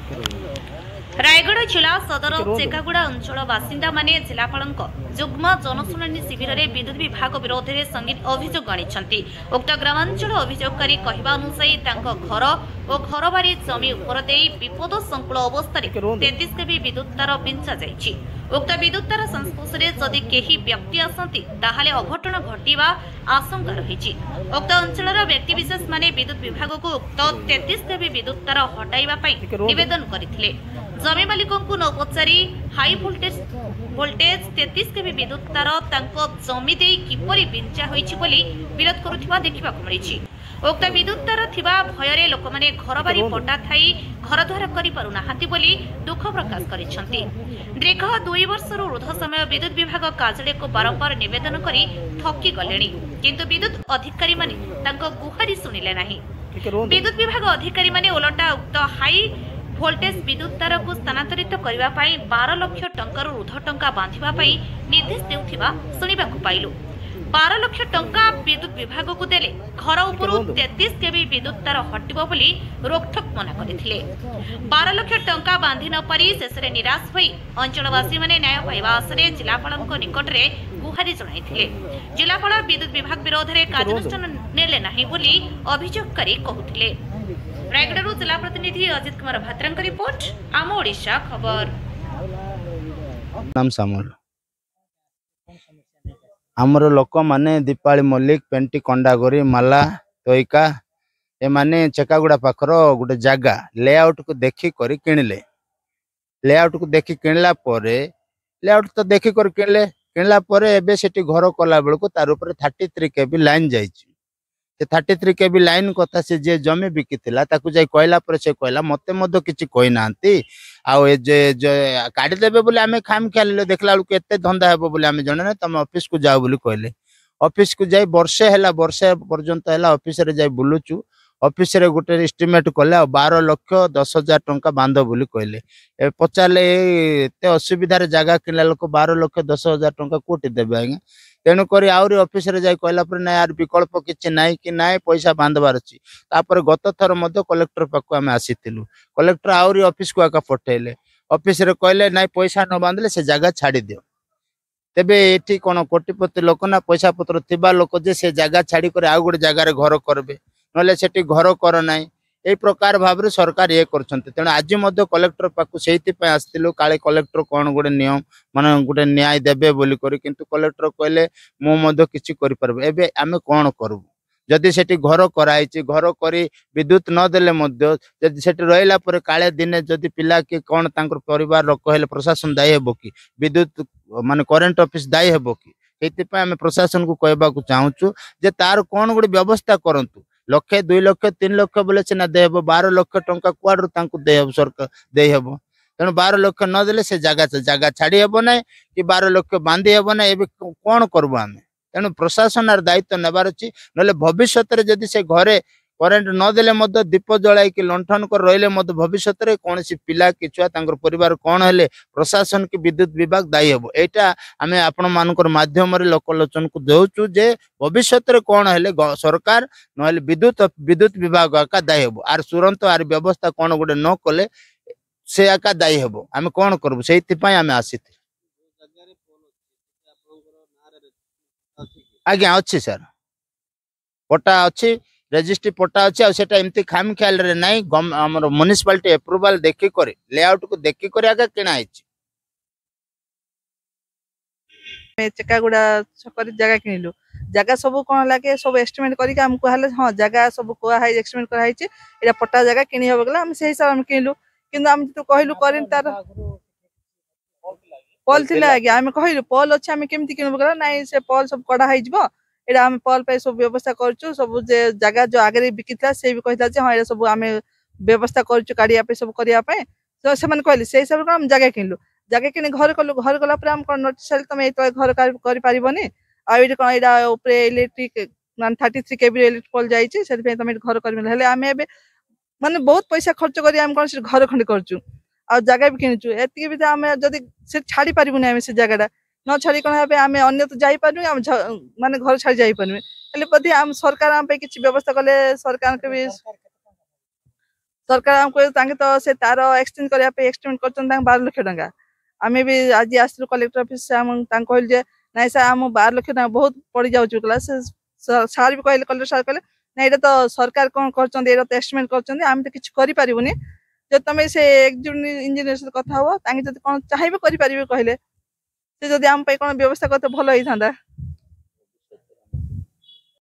रायगढ़ जिला सदर चेकागुड़ा अंचल बासिंदा माने जिलापाल जुग्म जनशुणाणी शिविर में विद्युत विभाग विरोध में संगीन अभियोग आनी उक्त ग्रामांचल अभियोगकारी कहवा अनुसायी घर और घर बारी जमी उपर विपद संकुल अवस्था 33 केवी विद्युत तार बिंचा जाइछि। उक्त विद्युत तार संस्पर्श में जदि केही व्यक्ति आसती ताहाले अघटन घटिबा आशंका रही। उक्त अंचल व्यक्तिविशेष माने विद्युत विभाग को उक्त 33 केवी विद्युत तार हटाइबा निवेदन करथिले। जमी मालिकों को न पचारि हाई वोल्टेज 33 केवी विद्युत तार तांको जमी दे किपरि बिंचा होइछि बोली विरोध करुथिबा देखिबाकु मिलिछि। उक्त विद्युत तार थिबा भୟରେ लोकमाने घर बारी पटा थाई घर द्वार करि पारु नाहांती बोली दुख प्रकाश करिसंती। दीर्घ 2 वर्षर ऊर्ध्व समय विद्युत विभाग कार्यालय को बारंबार निवेदन करी थकी गलेनी, किंतु विद्युत अधिकारी माने तांको गुहारी सुनिले नाही। विद्युत विभाग अधिकारी माने उलटा उक्त हाई वोल्टेज विद्युत तार को स्थानांतरित करने 12 लाख टंकार ऊर्ध्व टंका बांधिबा निर्देश देउथिबा सुनिबाकु पाइलु। 12 लाख टंका विद्युत विभाग को देले घर उपर 33 केवी विद्युत तार हटिबो बोली रोकठोक मना करथिले। 12 लाख टंका बांधि न पारी शेषरे निराश होई अंचलवासी माने न्याय पाइबा आसरे जिलापालक निकट रे गुहारी जणाइथिले। जिलापाल विद्युत विभाग विरोध रे कार्यानुष्ठान नेले नाही बोली अभियोगकारी कहउथिले। रायगढ़ जिला प्रतिनिधि अजित कुमार भात्रांक रिपोर्ट आम ओडिशा खबर। नाम सामल आमर लोक माने दीपाली मल्लिक पेंटी कंडागोरी माला तोइका ए माने चेकागुड़ा पाखर गोटे जगह लेआउट को देखी करी किणले। लेआउट को देखी किणला परे लेआउट तो देखी कर किणला परे एबे सेठी घर कला बेलको तार ऊपर 33 केबी लाइन जाइछि। 33 केबी लाइन कथा से जे जमी बिकिथिला ताकू जाई कहला पर से कहला मते मधो किछि कहि नांती आउ ए जे काढी देबे बोले आमे खाम ख्याल देखला बेलको एते धंदा हेबो बोले आमे जणे ना तमे ऑफिस को जाओ बोली कहले। ऑफिस को जाई वर्षे पर्यंत हैला ऑफिस रे जाई बुलुचु। ऑफिस रे गोटे एस्टिमेट कले 12 लाख 10 हजार टंका बांध बोली कहले। ए पचाले एते असुविधा रे जगह किनला लोक 12 लाख 10 हजार टंका कोटी देबे आगे। तेणुक आहरी ऑफिस रे जाई कहला पर ना यार विकल्प किछि नाइ कि नाइ पैसा बांधबार अछि। तापर गत थर मध्य कलेक्टर पाखु आमे आसीथिलु। कलेक्टर आहरी ऑफिस को आका पठेले। ऑफिस रे कहले नाइ पैसा न बांधले से जगह छाड़ी दियो। तेबे एठी कोन कोटिपति लोक ना पैसा पत्र थिबा लोक जे से जगह छाड़ी करे आ गोटे जगह रे घर करबे नले सेठी घर कर नाइ ए प्रकार भाबरे सरकार ये करछन्ते। तेणु आज मध्य कलेक्टर पाखु सेहिति पय आस्तिलु काले कलेक्टर कोन गोटे नियम माने गोटे न्याय देबे बोली करी किंतु कलेक्टर कहले मो मध्य किछि करि परबे। एबे आमे कोन करबु जदि सेठी घर कराइछि घर करी विद्युत न देले मध्य जदि सेठी रहिला पर काले दिने जदि पिला के कोन तांकर परिवार लोक कहले प्रशासन दायी हेबो कि विद्युत माने करेंट ऑफिस दायी हेबो कि एति पय आमे प्रशासन को कहबा को चाहूछु जे तार कोन गोटे व्यवस्था करंतु। लक्षे 2 लाख 3 लाख बोले सिना देहब 12 लाख टंका कुआडू तांको देहब सरकार देहब। तेणु 12 लाख न देले से जगह छाड़ी हेबो नै कि 12 लाख बांधी हेबो नै। एबे कोन करबो आमे। तेणु प्रशासन आर दायित्व नेबार अछि नले भविष्य रे जदि से घरे करेंट न देले मध्य दीप जळाई कि लंठन कर रहिले मध्य भविष्य रे कोनसी पिला कि छुआ तांकर परिवार कोन हेले प्रशासन की विद्युत विभाग दायी हेबो। एटा आमे आपण मानकर माध्यम रे लोकलोचन को देउचु जे भविष्य रे कोन हेले सरकार नले विद्युत विभाग का दायी हेबो। आर तुरंत आर व्यवस्था कोन गोटे न कले से आका दायी हेबो। आमे कोन करबो सेहिति पय आमे आसीथि। आज्ञा अच्छी सर पटा अच्छी रजिस्ट्री पटा अच्छी आटा एमती खाम ख्याल रे नाई हमर म्युनिसिपालिटी अप्रूवल देखि करे लेआउट को देखि करे आगे किना आइछि। मैं चेकागुड़ा छकरी जगह किनिलु जगह सब कोन लागे सब एस्टिमेट करिक हम कहले हां जगह सब को हाई एस्टिमेट कर हाइछि एटा पटा जगह किनि होबे गला हम से हिसाब हम किनिलु किंतु हम तो कहलु करेन तार पॉल थिला आगे हम कहलु पॉल अछि हम केमति किनबे गला नाइ से पॉल सब कड़ा हाइ जबो एटा हम पॉल पे सब व्यवस्था करछु सब जे जगह जो आगे बिकितला से भी कहता जे हां एटा सब हम व्यवस्था करछु काडिया पे सब करिया पे तो से मन कहले से हिसाब हम जगह किनलु जगह किने घर कलु घर गला पर हम कोन नोटिस आइल तमे एतो घर करि पारिबोनी आ एटा कोन एटा ऊपर इलेक्ट्रिक 33 केबी इलेक्ट्रिक पोल जाइछि से पे तमे घर करिबे हेले हम एबे माने बहुत पैसा खर्च करी हम कोन घर खंड करछु आ जगह भी किनछु एति भी हम जदी से छाडी पारिबोनी हम से जगहटा न छाड़ी कोन हेबे हम अन्य तो जाई पारनु हम माने घर छाड़ी जाई पारनु हेले पति हम सरकार हम पे किछि व्यवस्था कले सरकार के भी सरकार आमको तो से तार एक्सटेंड करने एक्सटेंड कर 12 लाख टंका आम भी आज आसलु कलेक्टर ऑफिस से कहल जे नाई सर आम 12 लाख टंका बहुत पड़ जाऊँ सार भी कहले कलेक्टर सार कहले ना ये तो सरकार कौन कर एस्टिमेट करम तो किसी करें जो तुम से इंजीनियर सहित कथा हम कौन चाहिए करें कहले से जब आम कौन व्यवस्था करते भल होता।